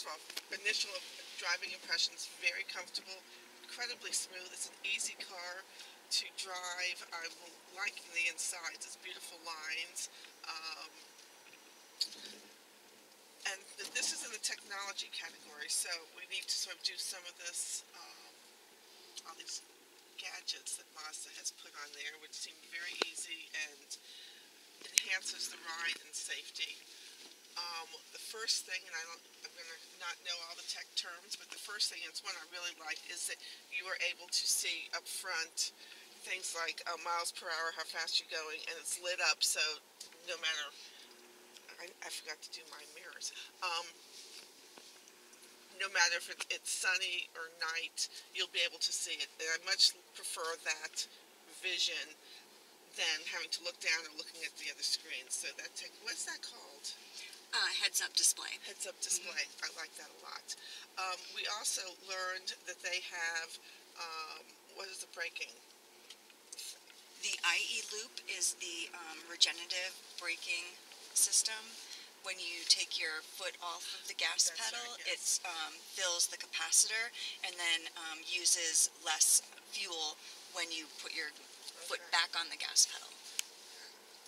first of all, initial driving impressions, very comfortable, incredibly smooth. It's an easy car to drive. I'm liking the insides. It's beautiful lines. And this is in the technology category, so we need to sort of do some of this, all these gadgets that Mazda has put on there, which seem very easy and enhances the ride and safety. The first thing, and I'm going to not know all the tech terms, but the first thing, and it's one I really like, is that you are able to see up front things like miles per hour, how fast you're going, and it's lit up, so no matter, I forgot to do my mirrors, no matter if it's sunny or night, you'll be able to see it, and I much prefer that vision than having to look down or looking at the other screen. So what's that called? Heads-up display. Heads-up display. I like that a lot. We also learned that they have, what is the braking? The IE loop is the regenerative braking system. When you take your foot off of the gas pedal, right, yes. it fills the capacitor and then uses less fuel when you put your foot back on the gas pedal.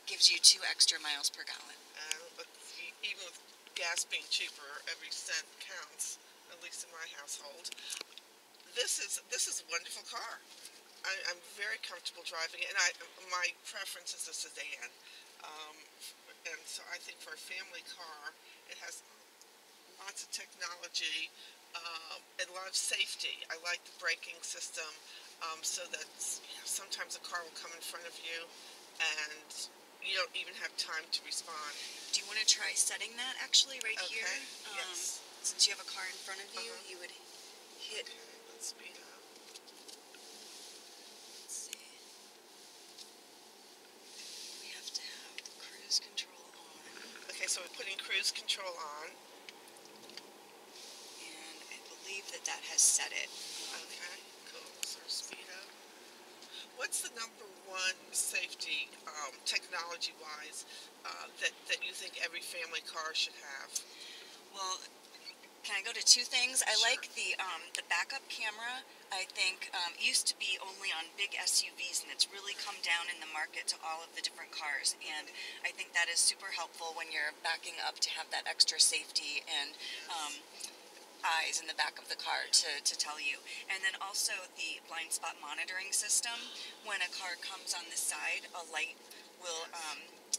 Gives you 2 extra miles per gallon. But even with gas being cheaper, every cent counts, at least in my household. This is a wonderful car. I'm very comfortable driving it, and my preference is a sedan. And so I think for a family car, it has lots of technology and a lot of safety. I like the braking system, so that sometimes a car will come in front of you and you don't even have time to respond. Do you want to try setting that actually right here? Yes. Since you have a car in front of you, you would hit. Okay, let's speed up. Let's see. We have to have the cruise control on. Okay, so we're putting cruise control on. And I believe that has set it. Okay, cool. So speed up. What's the number one safety, technology-wise, that you think every family car should have? Well, can I go to 2 things? I Sure. like the backup camera. I think used to be only on big SUVs, and it's really come down in the market to all of the different cars. And I think that is super helpful when you're backing up to have that extra safety and eyes in the back of the car to tell you. And then also the blind spot monitoring system. When a car comes on the side, a light will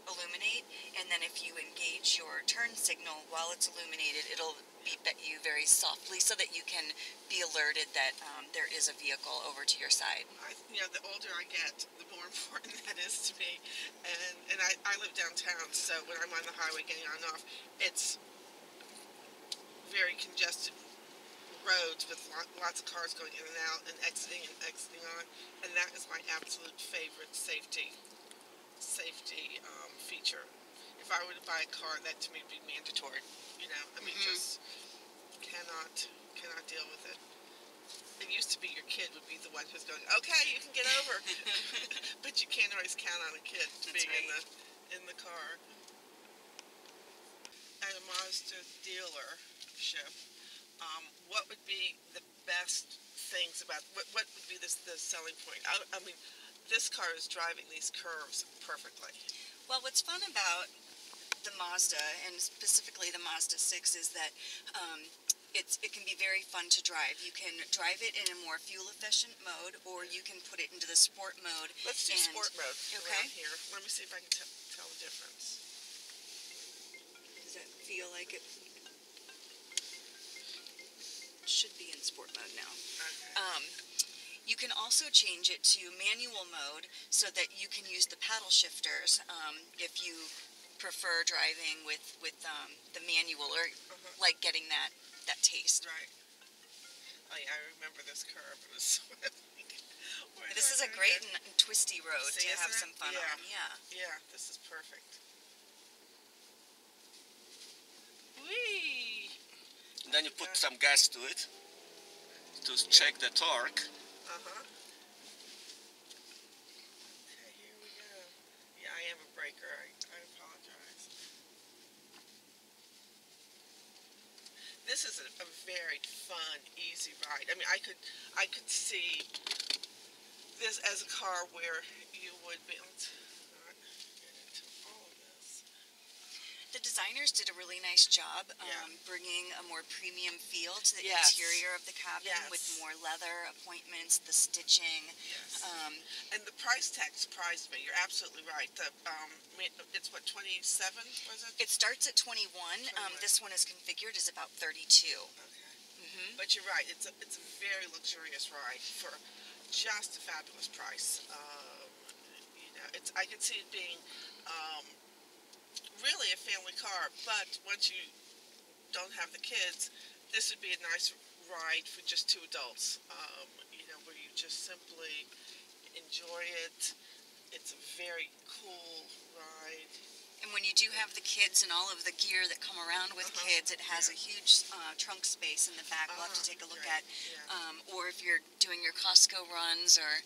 illuminate, and then if you engage your turn signal while it's illuminated, it'll beep at you very softly so that you can be alerted that there is a vehicle over to your side. The older I get, the more important that is to me. And I live downtown, so when I'm on the highway getting on and off, it's very congested roads with lots of cars going in and out and exiting on, and that is my absolute favorite safety feature. If I were to buy a car, that to me would be mandatory. I mean, just cannot deal with it. It used to be your kid would be the one who's going, okay, you can get over, but you can't always count on a kid to be in the car. At a Mazda dealership, what would be the best things about, what would be the selling point? I mean, this car is driving these curves perfectly. Well, what's fun about the Mazda, and specifically the Mazda6, is that it can be very fun to drive. You can drive it in a more fuel-efficient mode, or you can put it into the sport mode. Let's do sport mode. Okay. Here. Let me see if I can tell the difference. Does that feel like it? Should be in sport mode now. Okay. You can also change it to manual mode so that you can use the paddle shifters if you prefer driving with the manual, or like getting that taste. Right. Oh yeah, I remember this curve. It was This is a great and twisty road to have some fun on. Yeah, this is perfect. Whee! And then you put some gas to it to check the torque. Okay, here we go. Yeah, I am a breaker. I apologize. this is a very fun, easy ride. I mean, I could see this as a car where you would be able to not get into all of this. The designers did a really nice job bringing a more premium feel to the interior of the cabin with more leather appointments, the stitching. Yes. And the price tag surprised me. You're absolutely right. It's what, 27, was it? It starts at 21. This one is configured as about 32. Okay. But you're right. It's a very luxurious ride for just a fabulous price. You know, I could see it being really a family car, but once you don't have the kids, this would be a nice ride for just two adults. You know, where you just simply enjoy it. It's a very cool ride. And when you do have the kids and all of the gear that come around with kids, it has a huge trunk space in the back. We'll have to take a look at. Or if you're doing your Costco runs or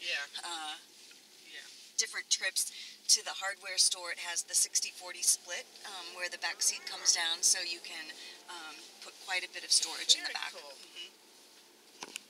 different trips to the hardware store, it has the 60-40 split where the back seat comes down, so you can put quite a bit of storage in the back. Cool.